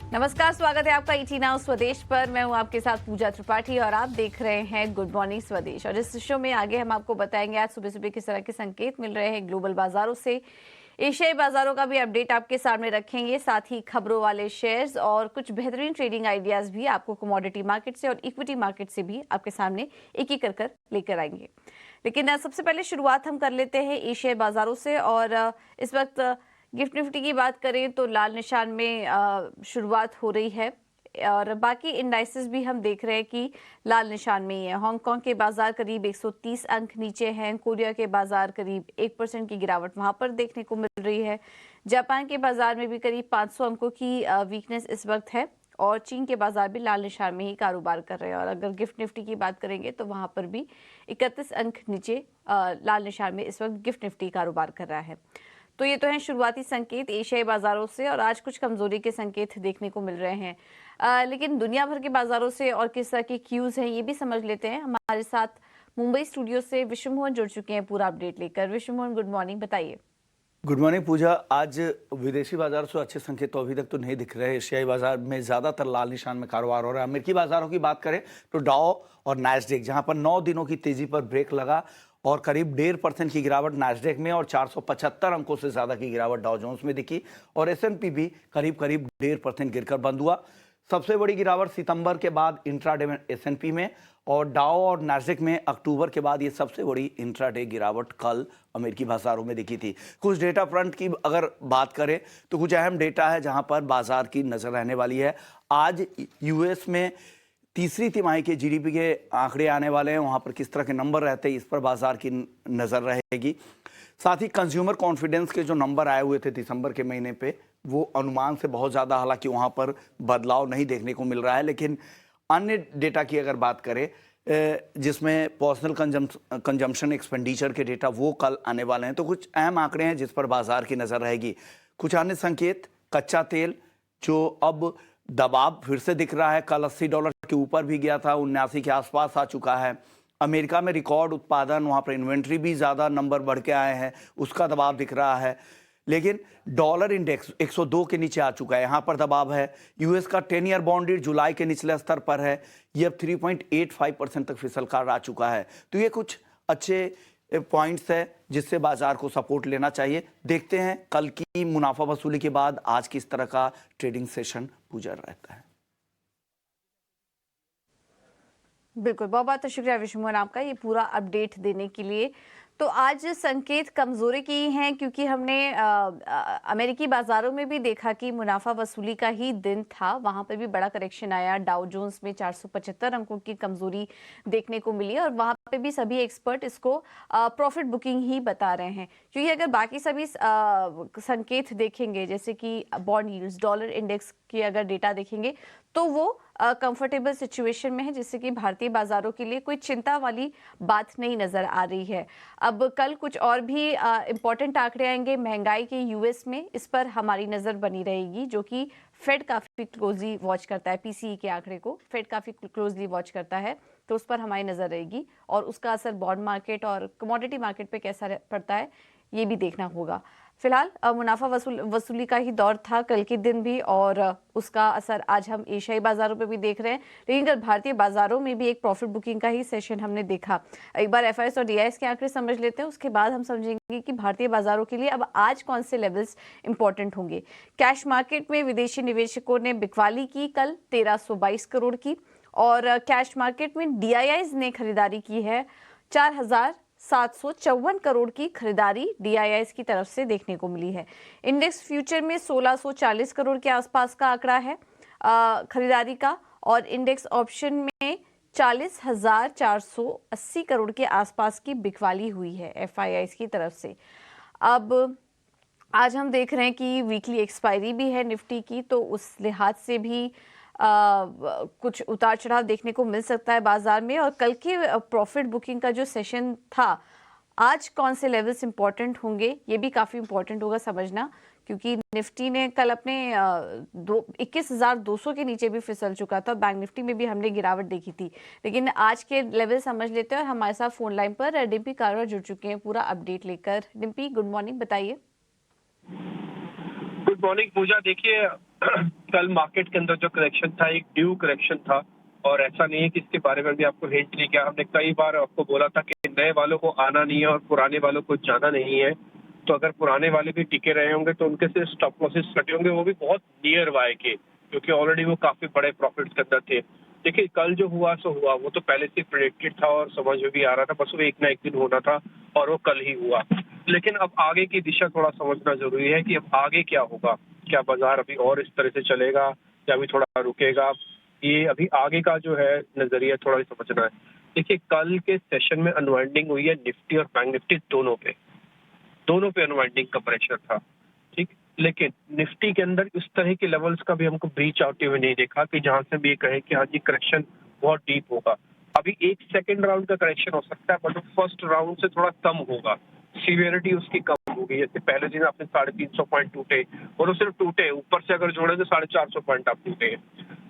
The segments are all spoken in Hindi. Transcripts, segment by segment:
नमस्कार, स्वागत है आपका ईटी नाउ स्वदेश पर। मैं हूं आपके साथ पूजा त्रिपाठी और आप देख रहे हैं गुड मॉर्निंग स्वदेश। और इस शो में आगे हम आपको बताएंगे आज सुबह सुबह किस तरह के संकेत मिल रहे हैं ग्लोबल बाजारों से। एशियाई बाजारों का भी अपडेट आपके सामने रखेंगे, साथ ही खबरों वाले शेयर्स और कुछ बेहतरीन ट्रेडिंग आइडियाज भी आपको कमोडिटी मार्केट से और इक्विटी मार्केट से भी आपके सामने एक एक कर लेकर आएंगे। लेकिन सबसे पहले शुरुआत हम कर लेते हैं एशियाई बाजारों से। और इस वक्त गिफ्ट निफ्टी की बात करें तो लाल निशान में शुरुआत हो रही है और बाकी इंडाइसेस भी हम देख रहे हैं कि लाल निशान में ही है। हांगकांग के बाजार करीब 130 अंक नीचे हैं। कोरिया के बाजार करीब 1% की गिरावट वहां पर देखने को मिल रही है। जापान के बाजार में भी करीब 500 अंकों की वीकनेस इस वक्त है और चीन के बाजार भी लाल निशान में ही कारोबार कर रहे हैं। और अगर गिफ्ट निफ्टी की बात करेंगे तो वहां पर भी 31 अंक नीचे लाल निशान में इस वक्त गिफ्ट निफ्टी कारोबार कर रहा है। तो ये तो हैं शुरुआती संकेत एशियाई बाजारों से और आज कुछ कमजोरी के संकेत देखने को मिल रहे हैं। लेकिन दुनिया भर के बाजारों से और किस तरह के क्यूज हैं ये भी समझ लेते हैं। हमारे साथ मुंबई स्टूडियो से विश्व मोहन जुड़ चुके हैं पूरा अपडेट लेकर। विश्व मोहन, गुड मॉर्निंग, बताइए। गुड मॉर्निंग पूजा। आज विदेशी बाजार से अच्छे संकेत तो अभी तक तो नहीं दिख रहे। एशियाई बाजार में ज्यादातर लाल निशान में कारोबार हो रहा है। अमेरिकी बाजारों की बात करें तो डाउ और नैस्डैक जहां पर 9 दिनों की तेजी पर ब्रेक लगा और करीब 1.5% की गिरावट नैस्डैक में और 475 अंकों से ज्यादा की गिरावट डाउ जोन्स में दिखी और S&P भी करीब 1.5% गिरकर बंद हुआ। सबसे बड़ी गिरावट सितंबर के बाद इंट्राडे में S&P में और डाउ और नैस्डैक में अक्टूबर के बाद ये सबसे बड़ी इंट्राडे गिरावट कल अमेरिकी बाजारों में दिखी थी। कुछ डेटा फ्रंट की अगर बात करें तो कुछ अहम डेटा है जहां पर बाजार की नजर रहने वाली है। आज यूएस में तीसरी तिमाही के जीडीपी के आंकड़े आने वाले हैं। वहां पर किस तरह के नंबर रहते हैं इस पर बाजार की नजर रहेगी। साथ ही कंज्यूमर कॉन्फिडेंस के जो नंबर आए हुए थे दिसंबर के महीने पे वो अनुमान से बहुत ज़्यादा, हालांकि वहाँ पर बदलाव नहीं देखने को मिल रहा है, लेकिन अन्य डेटा की अगर बात करें जिसमें पर्सनल कंजम्पशन एक्सपेंडिचर के डेटा वो कल आने वाले हैं। तो कुछ अहम आंकड़े हैं जिस पर बाजार की नज़र रहेगी। कुछ अन्य संकेत, कच्चा तेल जो अब दबाव फिर से दिख रहा है, कल $80 के ऊपर भी गया था, 79 के आसपास आ चुका है। अमेरिका में रिकॉर्ड उत्पादन, वहाँ पर इन्वेंट्री भी ज़्यादा नंबर बढ़ के आए हैं, उसका दबाव दिख रहा है। लेकिन डॉलर इंडेक्स 102 के नीचे आ चुका है, यहाँ पर दबाव है। यूएस का 10 ईयर बॉन्ड रेट जुलाई के निचले स्तर पर है, ये अब 3.85% तक फिसल कर आ चुका है। तो ये कुछ अच्छे पॉइंट्स है जिससे बाजार को सपोर्ट लेना चाहिए। देखते हैं कल की मुनाफा वसूली के बाद आज किस तरह का ट्रेडिंग सेशन गुजर रहता है। बिल्कुल, बहुत बहुत शुक्रिया विश्व मोहन आपका ये पूरा अपडेट देने के लिए। तो आज संकेत कमजोरी की हैं क्योंकि हमने अमेरिकी बाजारों में भी देखा कि मुनाफा वसूली का ही दिन था, वहां पर भी बड़ा करेक्शन आया। डाउ जोन्स में 475 अंकों की कमजोरी देखने को मिली और वहां पे भी सभी एक्सपर्ट इसको प्रॉफिट बुकिंग ही बता रहे हैं। क्योंकि अगर बाकी सभी संकेत देखेंगे जैसे कि बॉन्ड यील्ड्स, डॉलर इंडेक्स की अगर डेटा देखेंगे तो वो कंफर्टेबल सिचुएशन में है, जिससे कि भारतीय बाजारों के लिए कोई चिंता वाली बात नहीं नजर आ रही है। अब कल कुछ और भी इंपॉर्टेंट आंकड़े आएंगे महंगाई के यूएस में, इस पर हमारी नजर बनी रहेगी, जो कि फेड काफी क्लोजली वॉच करता है। पीसीई के आंकड़े को फेड काफी क्लोजली वॉच करता है, तो उस पर हमारी नजर रहेगी और उसका असर बॉन्ड मार्केट और कमोडिटी मार्केट पे कैसा पड़ता है ये भी देखना होगा। फिलहाल मुनाफा वसूली का ही दौर था कल के दिन भी और उसका असर आज हम एशियाई बाजारों पे भी देख रहे हैं। लेकिन कल भारतीय बाजारों में भी एक प्रॉफिट बुकिंग का ही सेशन हमने देखा। एक बार एफआईएस और डीआईएस के आंकड़े समझ लेते हैं, उसके बाद हम समझेंगे कि भारतीय बाजारों के लिए अब आज कौन से लेवल्स इंपॉर्टेंट होंगे। कैश मार्केट में विदेशी निवेशकों ने बिकवाली की कल 1322 करोड़ की और कैश मार्केट में डीआईआईज ने खरीदारी की है 4754 करोड़ की खरीदारी डीआईआईज की तरफ से देखने को मिली है। इंडेक्स फ्यूचर में 1640 करोड़ के आसपास का आंकड़ा है खरीदारी का और इंडेक्स ऑप्शन में 40,480 करोड़ के आसपास की बिकवाली हुई है एफआईआईज की तरफ से। अब आज हम देख रहे हैं कि वीकली एक्सपायरी भी है निफ्टी की, तो उस लिहाज से भी कुछ उतार चढ़ाव देखने को मिल सकता है बाजार में। और कल के प्रॉफिट बुकिंग का जो सेशन था, आज कौन से लेवल्स इंपॉर्टेंट होंगे ये भी काफ़ी इंपॉर्टेंट होगा समझना, क्योंकि निफ्टी ने कल अपने 21,200 के नीचे भी फिसल चुका था। बैंक निफ्टी में भी हमने गिरावट देखी थी। लेकिन आज के लेवल समझ लेते हैं और हमारे साथ फोन लाइन पर डिम्पी कारवार जुड़ चुके हैं पूरा अपडेट लेकर। डिम्पी, गुड मॉर्निंग, बताइए। गुड मॉर्निंग पूजा। देखिए, कल मार्केट के अंदर जो करेक्शन था एक ड्यू करेक्शन था, और ऐसा नहीं है कि इसके बारे में भी आपको हिंट नहीं किया। हमने कई बार आपको बोला था कि नए वालों को आना नहीं है और पुराने वालों को जाना नहीं है। तो अगर पुराने वाले भी टिके रहे होंगे तो उनके से स्टॉप लॉसेस कटे होंगे, वो भी बहुत नियर बाय के, क्योंकि ऑलरेडी वो काफी बड़े प्रॉफिट्स के अंदर थे। देखिए कल जो हुआ सो हुआ, वो तो पहले से प्रेडिक्टेड था और समझ में भी आ रहा था, बस वो एक ना एक दिन होना था और वो कल ही हुआ। लेकिन अब आगे की दिशा थोड़ा समझना जरूरी है कि अब आगे क्या होगा। क्या बाजार अभी और इस तरह से चलेगा या अभी थोड़ा रुकेगा, ये अभी आगे का जो है नजरिया थोड़ा समझना है। देखिए कल के सेशन में अनवाइंडिंग हुई है निफ्टी और बैंक निफ्टी दोनों पे अनवाइंडिंग का प्रेशर था, ठीक। लेकिन निफ्टी के अंदर इस तरह के लेवल्स का भी हमको ब्रीच आते हुए नहीं देखा कि जहां से भी ये कहे कि हाँ जी करेक्शन बहुत डीप होगा। अभी एक सेकंड राउंड का करेक्शन हो सकता है, बट फर्स्ट राउंड से थोड़ा कम होगा, सीवियरिटी उसकी कम होगी। जैसे पहले दिन आपने 350 पॉइंट टूटे और वो सिर्फ टूटे, ऊपर से अगर जोड़े तो 450 पॉइंट आप टूटे,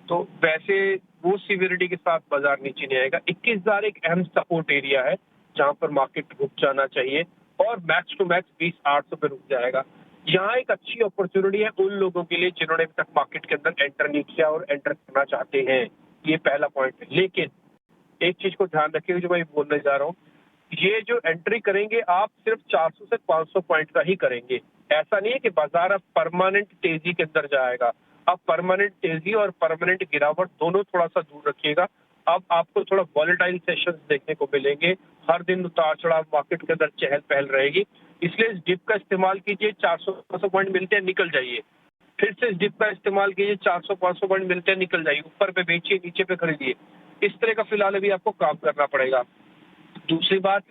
तो वैसे वो सीवियरिटी के साथ बाजार नीचे नहीं आएगा। 21,000 एक अहम सपोर्ट एरिया है जहां पर मार्केट रुक जाना चाहिए, और मैक्स टू मैक्स 20,800 पे रुक जाएगा। यहाँ एक अच्छी अपॉर्चुनिटी है उन लोगों के लिए जिन्होंने अभी तक मार्केट के अंदर एंटर नहीं किया और एंटर करना चाहते हैं, ये पहला पॉइंट है। लेकिन एक चीज को ध्यान रखिए जो मैं बोलने जा रहा हूँ, ये जो एंट्री करेंगे आप सिर्फ 400 से 500 पॉइंट का ही करेंगे। ऐसा नहीं है कि बाजार अब परमानेंट तेजी के अंदर जाएगा। अब परमानेंट तेजी और परमानेंट गिरावट दोनों थोड़ा सा दूर रखिएगा। अब आपको थोड़ा वॉलेटाइल सेशंस देखने को मिलेंगे, हर दिन उतार चढ़ाव मार्केट के अंदर चहल पहल रहेगी। इसलिए इस डिप का इस्तेमाल कीजिए, 400-500 पॉइंट मिलते हैं निकल जाइए, फिर से इस डिप का इस्तेमाल कीजिए, 400-500 पॉइंट मिलते हैं निकल जाइए, ऊपर पे बेचिए नीचे पे खरीदिए। इस तरह का फिलहाल अभी आपको काम करना पड़ेगा। दूसरी बात,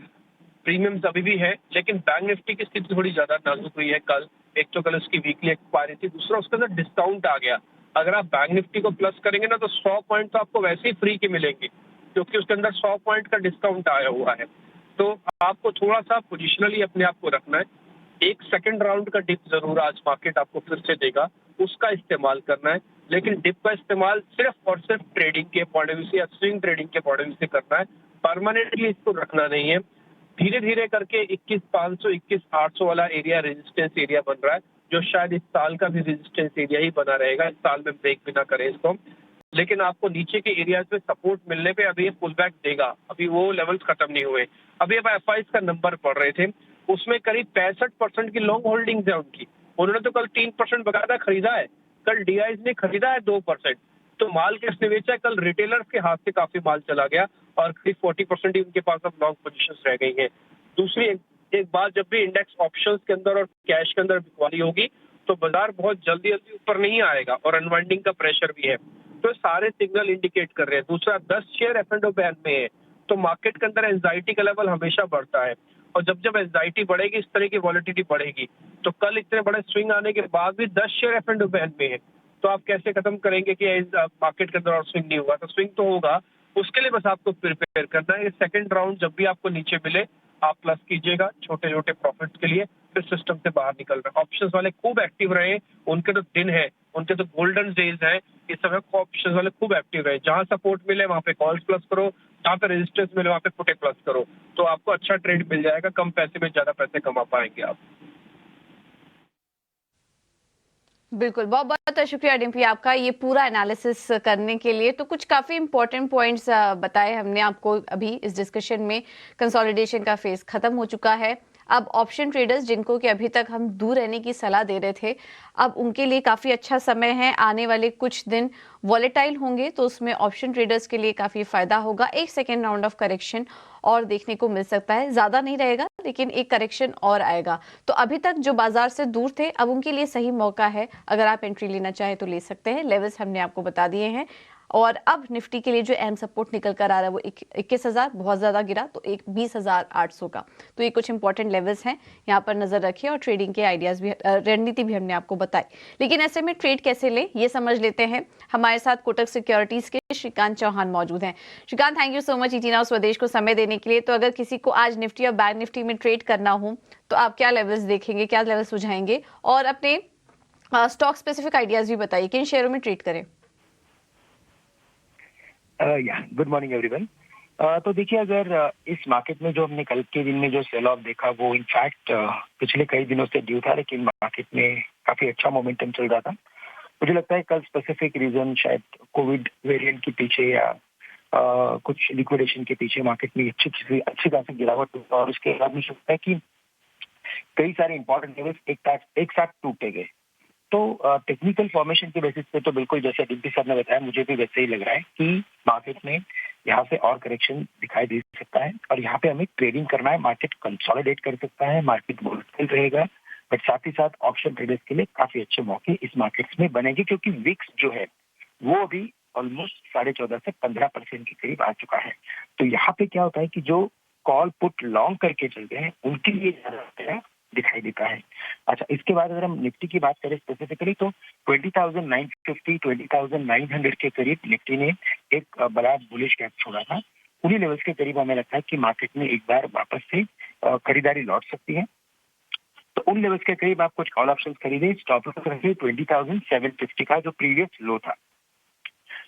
प्रीमियम्स अभी भी है, लेकिन बैंक निफ्टी की स्थिति थोड़ी ज्यादा नाजुक हुई है कल। एक तो कल उसकी वीकली एक्सपायरी थी, दूसरा उसके अंदर डिस्काउंट आ गया। अगर आप बैंक निफ्टी को प्लस करेंगे ना तो 100 पॉइंट तो आपको वैसे ही फ्री के मिलेंगे, क्योंकि उसके अंदर 100 पॉइंट का डिस्काउंट आया हुआ है। तो आपको थोड़ा सा पोजिशनली अपने आप को रखना है। एक सेकंड राउंड का डिप जरूर आज मार्केट आपको फिर से देगा, उसका इस्तेमाल करना है। लेकिन डिप का इस्तेमाल सिर्फ और सिर्फ ट्रेडिंग के पॉइंट ऑफ व्यू से या स्विंग ट्रेडिंग के पॉइंट ऑफ व्यू से करना है, परमानेंटली इसको रखना नहीं है। धीरे धीरे करके 21,500 21,800 वाला एरिया रेजिस्टेंस एरिया बन रहा है, जो शायद इस साल का भी रेजिस्टेंस एरिया ही बना रहेगा, इस साल में ब्रेक भी ना करें इसको। लेकिन आपको नीचे के एरियाज में सपोर्ट मिलने पे अभी ये पुल बैक देगा, अभी वो लेवल्स खत्म नहीं हुए। अभी अब एफआईज का नंबर पढ़ रहे थे, उसमें करीब 65% की लॉन्ग होल्डिंग्स है उनकी। उन्होंने तो कल 3% बकायदा खरीदा है, कल डीआईज ने खरीदा है 2%। तो माल किसने बेचा है? कल रिटेलर्स के हाथ से काफी माल चला गया और करीब 40% ही उनके पास अब लॉन्ग पोजीशंस रह गई हैं। दूसरी एक बात, जब भी इंडेक्स ऑप्शंस के अंदर और कैश के अंदर बिकवाली होगी तो बाजार बहुत जल्दी जल्दी ऊपर नहीं आएगा और अनवाइंडिंग का प्रेशर भी है। तो सारे सिग्नल इंडिकेट कर रहे हैं। दूसरा, 10 शेयर F&O बैन में है, तो मार्केट के अंदर एंजाइटी का लेवल हमेशा बढ़ता है, और जब जब एंजाइटी बढ़ेगी इस तरह की वॉलिटिलिटी बढ़ेगी। तो कल इतने बड़े स्विंग आने के बाद भी 10 शेयर F&O बैन में है, तो आप कैसे खत्म करेंगे कि मार्केट के अंदर और स्विंग नहीं हुआ? तो स्विंग तो होगा, उसके लिए बस आपको प्रिपेयर करना है। सेकंड राउंड जब भी आपको नीचे मिले आप प्लस कीजिएगा छोटे छोटे प्रॉफिट्स के लिए, फिर सिस्टम से बाहर निकल रहे हैं। ऑप्शंस वाले खूब एक्टिव रहे, उनके तो दिन है, उनके तो गोल्डन डेज हैं, इस समय ऑप्शंस वाले खूब एक्टिव रहे। जहां सपोर्ट मिले वहां पे कॉल्स प्लस करो, जहां पे रेजिस्टेंस मिले वहां पे पुटे प्लस करो, तो आपको अच्छा ट्रेड मिल जाएगा, कम पैसे में ज्यादा पैसे कमा पाएंगे आप। बिल्कुल, बहुत-बहुत शुक्रिया डिम्पी आपका ये पूरा एनालिसिस करने के लिए। तो कुछ काफ़ी इम्पोर्टेंट पॉइंट्स बताए हमने आपको अभी इस डिस्कशन में। कंसोलिडेशन का फेज़ ख़त्म हो चुका है। अब ऑप्शन ट्रेडर्स जिनको कि अभी तक हम दूर रहने की सलाह दे रहे थे, अब उनके लिए काफ़ी अच्छा समय है। आने वाले कुछ दिन वॉलेटाइल होंगे, तो उसमें ऑप्शन ट्रेडर्स के लिए काफ़ी फ़ायदा होगा। एक सेकेंड राउंड ऑफ करेक्शन और देखने को मिल सकता है, ज़्यादा नहीं रहेगा लेकिन एक करेक्शन और आएगा। तो अभी तक जो बाजार से दूर थे, अब उनके लिए सही मौका है। अगर आप एंट्री लेना चाहें तो ले सकते हैं। लेवल्स हमने आपको बता दिए हैं। और अब निफ्टी के लिए जो अहम सपोर्ट निकल कर आ रहा है वो 21,000, बहुत ज़्यादा गिरा तो 20,800 का। तो ये कुछ इंपॉर्टेंट लेवल्स हैं, यहाँ पर नज़र रखिए। और ट्रेडिंग के आइडियाज़ भी, रणनीति भी हमने आपको बताई। लेकिन ऐसे में ट्रेड कैसे लें ये समझ लेते हैं। हमारे साथ कोटक सिक्योरिटीज़ के श्रीकांत चौहान मौजूद हैं। Shrikant, thank you so much ET Now Swadesh को समय देने के लिए। तो अगर किसी को आज निफ्टी और बैंक निफ्टी में ट्रेड करना हो तो आप क्या लेवल्स देखेंगे, क्या लेवल्स सुझाएंगे? और अपने स्टॉक स्पेसिफिक आइडियाज़ भी बताइए, किन शेयरों में ट्रेड करें? Good morning everyone. तो देखिए, अगर इस मार्केट में जो हमने कल के दिन में जो सेल ऑफ देखा वो इनफैक्ट पिछले कई दिनों से ड्यू था, लेकिन मार्केट में काफी अच्छा मोमेंटम चल रहा था। मुझे लगता है कल स्पेसिफिक रीजन शायद कोविड वेरिएंट के पीछे या कुछ लिक्विडेशन के पीछे मार्केट में अच्छी खासी गिरावट हुई और उसके बाद मुझे लगता है कि कई सारे इंपॉर्टेंट लेवल्स एक साथ टूटे गए। तो टेक्निकल फॉर्मेशन के बेसिस पे तो बिल्कुल जैसे डिम्पी साहब ने बताया, मुझे भी वैसे ही लग रहा है कि मार्केट में यहाँ से और करेक्शन दिखाई दे सकता है और यहाँ पे हमें ट्रेडिंग करना है। मार्केट कंसोलिडेट कर सकता है, मार्केट वोलेटाइल रहेगा, बट साथ ही साथ ऑप्शन ट्रेडर्स के लिए काफी अच्छे मौके इस मार्केट्स में बनेंगे क्योंकि विक्स जो है वो अभी ऑलमोस्ट 14.5 से 15% के करीब आ चुका है। तो यहाँ पे क्या होता है कि जो कॉल पुट लॉन्ग करके चलते हैं उनके लिए ज्यादा दिखाई देता है। अच्छा, इसके बाद अगर हम निफ्टी की बात करें स्पेसिफिकली तो 20,950 20,900 के करीब निफ्टी ने एक बड़ा बुलिश गैप छोड़ा था। उन्हीं लेवल्स के करीब हमें लगता है कि मार्केट में एक बार वापस से खरीदारी लौट सकती है। तो उन लेवल्स के करीब आप कुछ कॉल ऑप्शंस खरीदें, स्टॉप लॉस रखिए 20,750 का जो प्रीवियस लो था।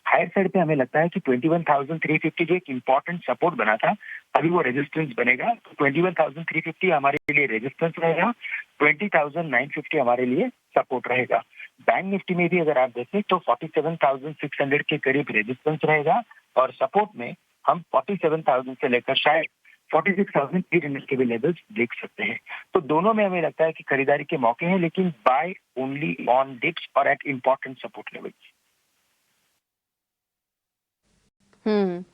हायर साइड पे हमें लगता है कि 21,350 जो एक इंपॉर्टेंट सपोर्ट बना था, अभी वो रेजिस्टेंस बनेगा। तो 21,350 हमारे लिए रेजिस्टेंस रहेगा, 20,950 हमारे लिए सपोर्ट रहेगा। बैंक निफ्टी में भी अगर आप देखें तो 47,600 के करीब रेजिस्टेंस रहेगा और सपोर्ट में हम 47,000 से लेकर शायद 46,800 के भी लेवल्स देख सकते हैं। तो दोनों में हमें लगता है कि खरीदारी के मौके हैं, लेकिन बाय ओनली ऑन डिप्स और एट इंपॉर्टेंट सपोर्ट लेवल्स।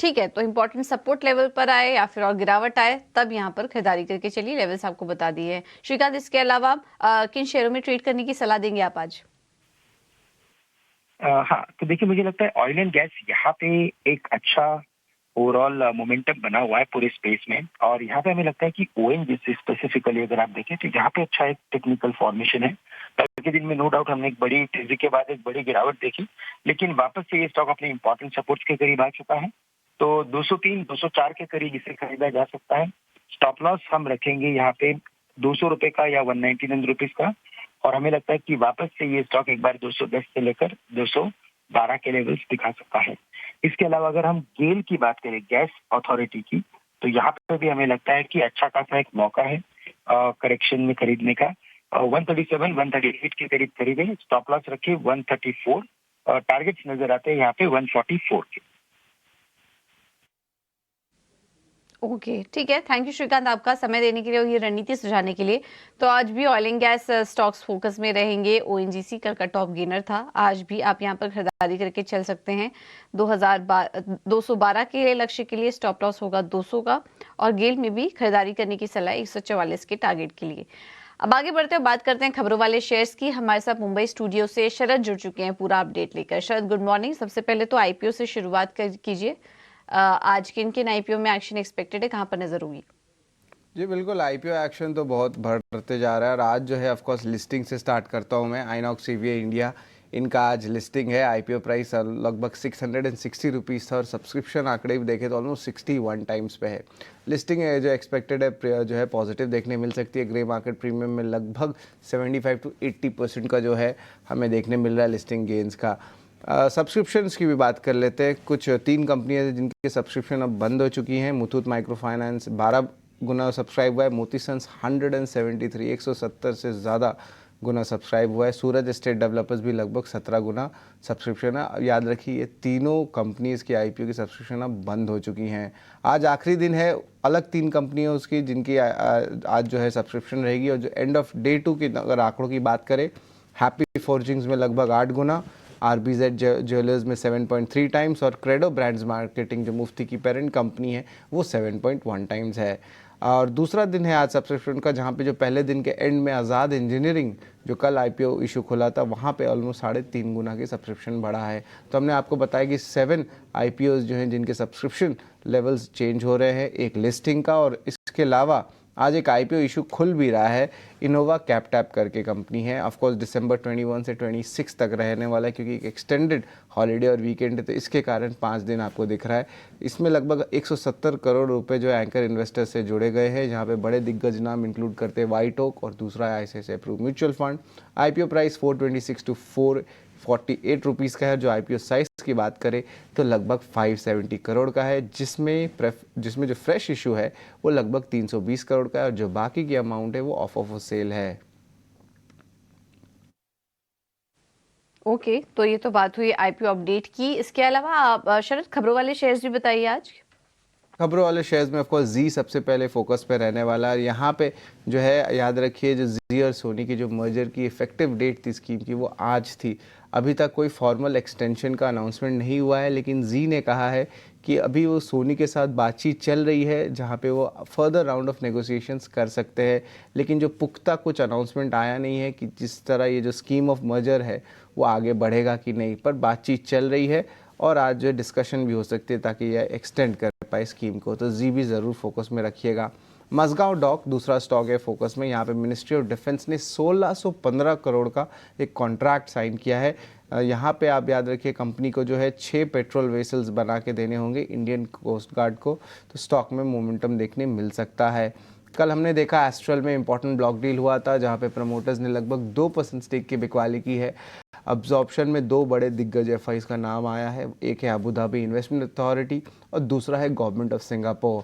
ठीक है, तो इंपॉर्टेंट सपोर्ट लेवल पर आए या फिर और गिरावट आए तब यहाँ पर खरीदारी करके चलिए। लेवल्स आपको बता दिए हैं श्रीकांत। इसके अलावा किन शेयरों में ट्रेड करने की सलाह देंगे आप आज? हाँ, तो देखिए मुझे लगता है ऑयल एंड गैस यहाँ पे एक अच्छा ओवरऑल मोमेंटम बना हुआ है पूरे स्पेस में और यहाँ पे हमें लगता है कि ओएनजीसी स्पेसिफिकली अगर आप देखें तो यहाँ पे अच्छा एक टेक्निकल फॉर्मेशन है। कल के दिन में नो डाउट हमने एक बड़ी तेजी के बाद एक बड़ी गिरावट देखी, लेकिन वापस से ये स्टॉक अपने इंपॉर्टेंट सपोर्ट्स के करीब आ चुका है। तो 203 204 के करीब इसे खरीदा जा सकता है। स्टॉप लॉस हम रखेंगे यहाँ पे 200 रुपए का या 199 रुपीज का और हमें लगता है कि वापस से ये स्टॉक एक बार 210 से लेकर 212 के लेवल्स दिखा सकता है। इसके अलावा अगर हम गेल की बात करें, गैस अथॉरिटी की, तो यहाँ पे भी हमें लगता है कि अच्छा खासा एक मौका है करेक्शन में खरीदने का। 137 138 के करीब खरीदे, स्टॉप लॉस रखे 134, टारगेट्स नजर आते हैं यहाँ पे 144 के। ओके, ठीक है। थैंक यू श्रीकांत आपका समय देने के लिए और ये रणनीति सुझाने के लिए। तो आज भी oil and gas stocks focus में रहेंगे। ओएनजीसी कल का टॉप गेनर था, आज भी आप यहां पर खरीदारी करके चल सकते हैं। 212 के लक्ष्य के लिए स्टॉप लॉस होगा 200 का और गेल में भी खरीदारी करने की सलाह 144 के टारगेट के लिए। अब आगे बढ़ते हैं, बात करते हैं खबरों वाले शेयर्स की। हमारे साथ मुंबई स्टूडियो से शरद जुड़ चुके हैं पूरा अपडेट लेकर। शरद, गुड मॉर्निंग। सबसे पहले तो आईपीओ से शुरुआत कीजिए। आज किन किन आईपीओ में एक्शन एक्सपेक्टेड है, कहां पर नजर होगी? जी बिल्कुल, आईपीओ एक्शन तो बहुत बढ़ते जा रहा है और आज जो है ऑफ कोर्स लिस्टिंग से स्टार्ट करता हूं मैं। आइनॉक्स सीवीए इंडिया, इनका आज लिस्टिंग है। आईपीओ प्राइस लगभग 660 रुपीज़ था और सब्सक्रिप्शन आंकड़े भी देखें तो ऑलमोस्ट 61 टाइम्स पे है। लिस्टिंग है जो एक्सपेक्टेड है जो है पॉजिटिव देखने मिल सकती है। ग्रे मार्केट प्रीमियम में लगभग 75 to 80% का जो है हमें देखने मिल रहा है लिस्टिंग गेंस का। सब्सक्रिप्शंस की भी बात कर लेते हैं। कुछ 3 कंपनियां हैं जिनकी सब्सक्रिप्शन अब बंद हो चुकी हैं। मुथूट माइक्रो फाइनेंस 12 गुना सब्सक्राइब हुआ है। मोती सन्स 170 से ज़्यादा गुना सब्सक्राइब हुआ है। सूरज एस्टेट डेवलपर्स भी लगभग 17 गुना सब्सक्रिप्शन है। अब याद रखिए ये तीनों कंपनीज़ की आईपीओ की सब्सक्रिप्शन अब बंद हो चुकी हैं। आज आखिरी दिन है अलग 3 कंपनियों उसकी जिनकी आज जो है सब्सक्रिप्शन रहेगी। और जो एंड ऑफ डे 2 की अगर आंकड़ों की बात करें, हैप्पी फोर्जिंग्स में लगभग 8 गुना, आरबीजेड ज्वेलर्स में 7.3 टाइम्स और क्रेडो ब्रांड्स मार्केटिंग जो मुफ्ती की पेरेंट कंपनी है वो 7.1 टाइम्स है। और दूसरा दिन है आज सब्सक्रिप्शन का, जहाँ पे जो पहले दिन के एंड में आज़ाद इंजीनियरिंग जो कल आईपीओ इशू खुला था वहाँ पे ऑलमोस्ट 3.5 गुना की सब्सक्रिप्शन बढ़ा है। तो हमने आपको बताया कि 7 आईपीओ जो हैं जिनके सब्सक्रिप्शन लेवल्स चेंज हो रहे हैं एक लिस्टिंग का। और इसके अलावा आज एक आईपीओ इशू खुल भी रहा है। इनोवा कैपटैप करके कंपनी है। ऑफ कोर्स दिसंबर 21 से 26 तक रहने वाला है क्योंकि एक एक्सटेंडेड हॉलीडे और वीकेंड है, तो इसके कारण 5 दिन आपको दिख रहा है। इसमें लगभग 170 करोड़ रुपए जो एंकर इन्वेस्टर से जुड़े गए हैं, जहां पे बड़े दिग्गज नाम इंक्लूड करते हैं वाइट ओक और दूसरा ICICI Pru mutual fund. IPO price 426 to 448 rupees का है। जो आईपीओ साइज की बात करें तो लगभग 570 करोड़ का है, जिसमें जो फ्रेश इशू है वो लगभग 320 करोड़ का है और जो बाकी की अमाउंट है वो ऑफ सेल है। ओके, तो ये तो बात हुई आईपीओ अपडेट की। इसके अलावा आप शरद खबरों वाले शेयर्स भी बताइए आज। खबरों वाले शेयर्स में ऑफकोर्स जी सबसे पहले फोकस पे रहने वाला है। और यहाँ पे जो है याद रखिए, जो जी और सोनी की जो मर्जर की इफेक्टिव डेट थी स्कीम की, वो आज थी। अभी तक कोई फॉर्मल एक्सटेंशन का अनाउंसमेंट नहीं हुआ है, लेकिन जी ने कहा है कि अभी वो सोनी के साथ बातचीत चल रही है, जहाँ पे वो फर्दर राउंड ऑफ नेगोशिएशंस कर सकते हैं। लेकिन जो पुख्ता कुछ अनाउंसमेंट आया नहीं है कि जिस तरह ये जो स्कीम ऑफ मर्जर है वो आगे बढ़ेगा कि नहीं, पर बातचीत चल रही है और आज जो डिस्कशन भी हो सकती है ताकि यह एक्सटेंड कर पाए स्कीम को। तो जी भी ज़रूर फोकस में रखिएगा। मजगांव डॉक दूसरा स्टॉक है फोकस में। यहाँ पे मिनिस्ट्री ऑफ डिफेंस ने 1615 करोड़ का एक कॉन्ट्रैक्ट साइन किया है। यहाँ पे आप याद रखिए, कंपनी को जो है 6 पेट्रोल वेसल्स बना के देने होंगे इंडियन कोस्ट गार्ड को। तो स्टॉक में मोमेंटम देखने मिल सकता है। कल हमने देखा एस्ट्रल में इंपॉर्टेंट ब्लॉक डील हुआ था, जहाँ पे प्रमोटर्स ने लगभग 2% स्टेक की बिकवाली की है। अब्जॉर्प्शन में 2 बड़े दिग्गज एफआईज का नाम आया है। एक है अबू धाबी इन्वेस्टमेंट अथॉरिटी और दूसरा है गवर्नमेंट ऑफ सिंगापुर।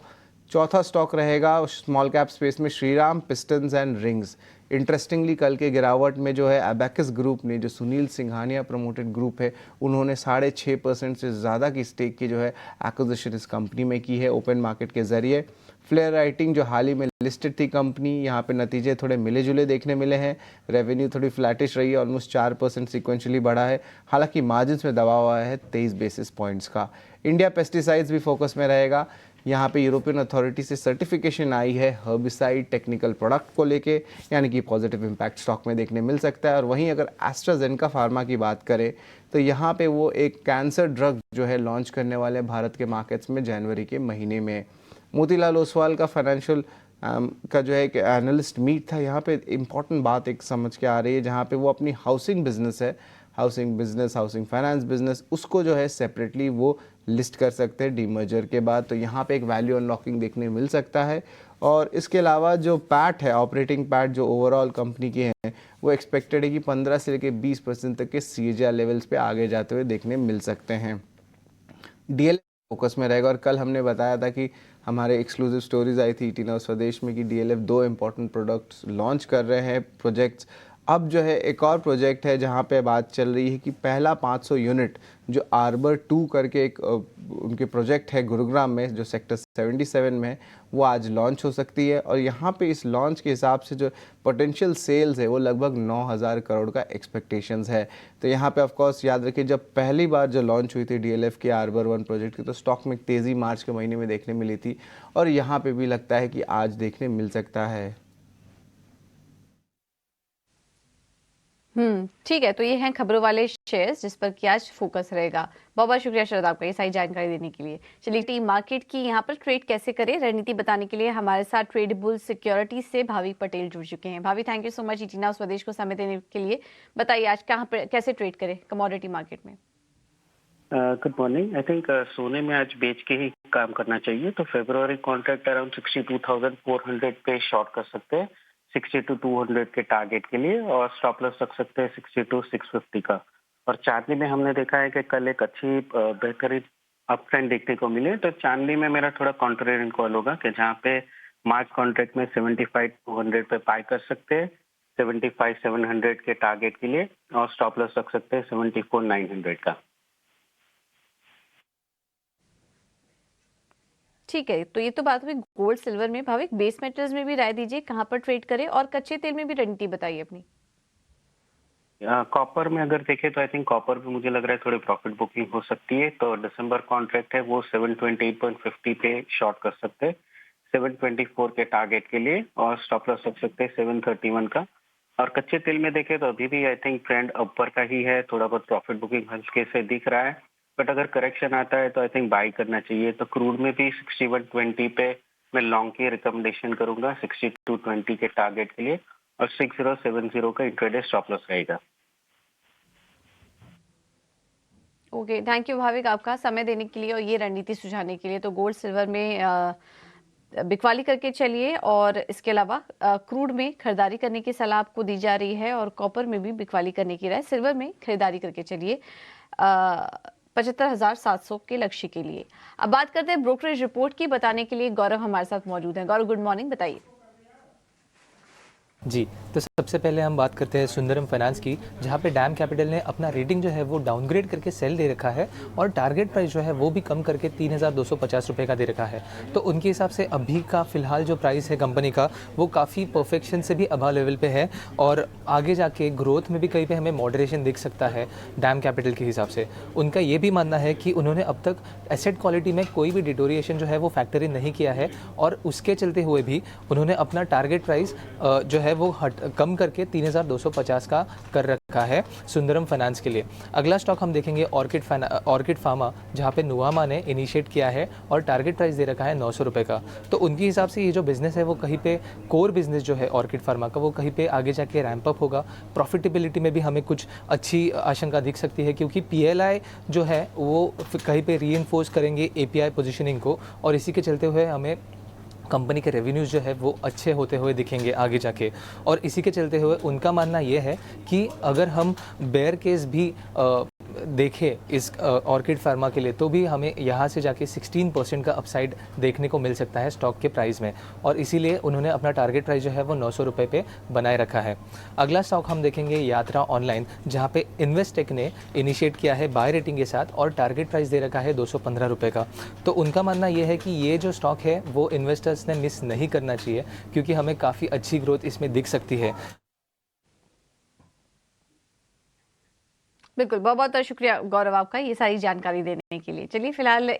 चौथा स्टॉक रहेगा स्मॉल कैप स्पेस में Shriram pistons and rings. Interestingly कल के गिरावट में जो है अबैकस ग्रुप ने, जो सुनील सिंघानिया प्रमोटेड ग्रुप है, उन्होंने 6.5% से ज़्यादा की स्टेक की जो है एक्विजिशन इस कंपनी में की है ओपन मार्केट के जरिए। फ्लेयर राइटिंग जो हाल ही में लिस्टेड थी कंपनी, यहाँ पे नतीजे थोड़े मिले जुले देखने मिले हैं। रेवेन्यू थोड़ी फ्लैटिश रही है, ऑलमोस्ट 4% सिक्वेंशली बढ़ा है। हालांकि मार्जिन्स में दबाव आया है 23 बेसिस पॉइंट्स का। इंडिया पेस्टिसाइड्स भी फोकस में रहेगा। यहाँ पे यूरोपियन अथॉरिटी से सर्टिफिकेशन आई है हर्बिसाइड टेक्निकल प्रोडक्ट को लेके, यानी कि पॉजिटिव इम्पैक्ट स्टॉक में देखने मिल सकता है। और वहीं अगर एस्ट्राजेनेका फार्मा की बात करें तो यहाँ पे वो एक कैंसर ड्रग जो है लॉन्च करने वाले भारत के मार्केट्स में जनवरी के महीने में। मोतीलाल ओसवाल का फाइनेंशियल का जो है एक एनालिस्ट मीट था, यहाँ पे इम्पॉर्टेंट बात एक समझ के आ रही है, जहाँ पे वो अपनी हाउसिंग बिजनेस है, हाउसिंग फाइनेंस बिजनेस, उसको जो है सेपरेटली वो लिस्ट कर सकते हैं डीमर्जर के बाद। तो यहाँ पे एक वैल्यू अनलॉकिंग देखने मिल सकता है। और इसके अलावा जो पैट है, ऑपरेटिंग पैट जो ओवरऑल कंपनी की है, वो एक्सपेक्टेड है कि 15 से लेकर 20% तक के सीएजीआर लेवल्स पे आगे जाते हुए देखने मिल सकते हैं। डीएलएफ फोकस में रहेगा। और कल हमने बताया था कि हमारे एक्सक्लूसिव स्टोरीज आई थी टीना स्वदेश में कि डीएलएफ 2 इंपॉर्टेंट प्रोडक्ट्स लॉन्च कर रहे हैं, प्रोजेक्ट्स। अब जो है एक और प्रोजेक्ट है जहाँ पे बात चल रही है कि पहला 500 यूनिट जो आर्बर 2 करके एक उनके प्रोजेक्ट है गुरुग्राम में, जो सेक्टर 77 में है, वो आज लॉन्च हो सकती है। और यहाँ पे इस लॉन्च के हिसाब से जो पोटेंशियल सेल्स है वो लगभग 9000 करोड़ का एक्सपेक्टेशंस है। तो यहाँ पे ऑफ कोर्स याद रखिए, जब पहली बार जो लॉन्च हुई थी डीएलएफ के आर्बर 1 प्रोजेक्ट की, तो स्टॉक में तेज़ी मार्च के महीने में देखने मिली थी। और यहाँ पे भी लगता है कि आज देखने मिल सकता है। ठीक है, तो ये हैं खबरों वाले शेयर्स जिस पर कि आज फोकस रहेगा। बहुत बहुत शुक्रिया शरद आपका ये सारी जानकारी देने के लिए। चलिए, टीम मार्केट की यहाँ पर ट्रेड कैसे करें रणनीति बताने के लिए हमारे साथ ट्रेडेबल सिक्योरिटीज से भाविक पटेल जुड़ चुके हैं। भाभी, थैंक यू सो मच टीना स्वदेश को समय देने के लिए। बताइए आज कहाँ पर कैसे ट्रेड करें कमोडिटी मार्केट में। Good morning. आई थिंक सोने में आज बेच के ही काम करना चाहिए। तो फरवरी कॉन्ट्रैक्ट अराउंड 62,400 पे शॉर्ट कर सकते हैं 62,200 के टारगेट के लिए, और स्टॉप लॉस रख सकते हैं 62,650 का। और चांदी में हमने देखा है कि कल एक अच्छी बेहतरीन अप ट्रेंड देखने को मिले। तो चांदी में मेरा थोड़ा कॉन्ट्रेरियन कॉल होगा कि जहाँ पे मार्च कॉन्ट्रैक्ट में 75,200 पे बाय कर सकते हैं 75,700 के टारगेट के लिए, और स्टॉप लॉस रख सकते हैं 74,900 का। ठीक है, तो ये तो बात हुई गोल्ड सिल्वर में। भाविक, बेस मेटल्स में भी राय दीजिए कहाँ पर ट्रेड करें, और कच्चे तेल में भी रणनीति बताइए अपनी। कॉपर में अगर देखें तो आई थिंक कॉपर भी मुझे लग रहा है थोड़ी प्रॉफिट बुकिंग हो सकती है। तो दिसंबर कॉन्ट्रैक्ट है वो 728.50 पे शॉर्ट कर सकते हैं 724 के टारगेट के लिए, और स्टॉप लॉस रख सकते हैं 731 का। और कच्चे तेल में देखें तो अभी भी आई थिंक ट्रेंड ऊपर का ही है, थोड़ा बहुत प्रॉफिट बुकिंग हल्के से दिख रहा है। बट अगर करेक्शन आता है तो आई थिंक बाई करना चाहिए। तो क्रूड में भी 6120 पे मैं लॉन्ग की रिकमेंडेशन करूंगा 6220 के टारगेट के लिए, और 6070 का इंट्राडे स्टॉप लॉस रहेगा। ओके, थैंक यू भाविक आपका समय देने के लिए और ये रणनीति सुझाने के लिए। तो गोल्ड सिल्वर में बिकवाली करके चलिए, और इसके अलावा क्रूड में खरीदारी करने की सलाह आपको दी जा रही है, और कॉपर में भी बिकवाली करने की राय। सिल्वर में खरीदारी करके चलिए 75,700 के लक्ष्य के लिए। अब बात करते हैं ब्रोकरेज रिपोर्ट की। बताने के लिए गौरव हमारे साथ मौजूद हैं। गौरव, गुड मॉर्निंग, बताइए। जी, तो सबसे पहले हम बात करते हैं सुंदरम फाइनेंस की, जहाँ पे डैम कैपिटल ने अपना रेटिंग जो है वो डाउनग्रेड करके सेल दे रखा है और टारगेट प्राइस जो है वो भी कम करके 3,250 रुपये का दे रखा है। तो उनके हिसाब से अभी का फ़िलहाल जो प्राइस है कंपनी का वो काफ़ी परफेक्शन से भी अबव लेवल पे है और आगे जाके ग्रोथ में भी कहीं पे हमें मॉडरेशन दिख सकता है डैम कैपिटल के हिसाब से। उनका ये भी मानना है कि उन्होंने अब तक एसेट क्वालिटी में कोई भी डिटोरिएशन जो है वो फैक्टर इन नहीं किया है और उसके चलते हुए भी उन्होंने अपना टारगेट प्राइस जो है वो कम करके 3,250 का कर रखा है सुंदरम फाइनेंस के लिए। अगला स्टॉक हम देखेंगे ऑर्किड फार्मा, जहाँ पे नुवामा ने इनिशिएट किया है और टारगेट प्राइस दे रखा है 900 रुपये का। तो उनके हिसाब से ये जो बिज़नेस है वो कहीं पे कोर बिज़नेस जो है ऑर्किड फार्मा का वो कहीं पे आगे जाके रैंप अप होगा। प्रॉफिटेबिलिटी में भी हमें कुछ अच्छी आशंका दिख सकती है क्योंकि PLI जो है वो कहीं पे रीइंफोर्स करेंगे API पोजीशनिंग को और इसी के चलते हुए हमें कंपनी के रेवेन्यूज़ जो है वो अच्छे होते हुए दिखेंगे आगे जाके। और इसी के चलते हुए उनका मानना ये है कि अगर हम बेयर केस भी देखें इस ऑर्किड फार्मा के लिए तो भी हमें यहाँ से जाके 16% का अपसाइड देखने को मिल सकता है स्टॉक के प्राइस में और इसीलिए उन्होंने अपना टारगेट प्राइस जो है वो 900 रुपये पे बनाए रखा है। अगला स्टॉक हम देखेंगे यात्रा ऑनलाइन, जहाँ पे इन्वेस्टेक ने इनिशिएट किया है बाय रेटिंग के साथ और टारगेट प्राइस दे रखा है 215 रुपये का। तो उनका मानना ये है कि ये जो स्टॉक है वो इन्वेस्टर्स ने मिस नहीं करना चाहिए क्योंकि हमें काफ़ी अच्छी ग्रोथ इसमें दिख सकती है। बिल्कुल, बहुत बहुत शुक्रिया गौरव आपका ये सारी जानकारी देने के लिए। चलिए फिलहाल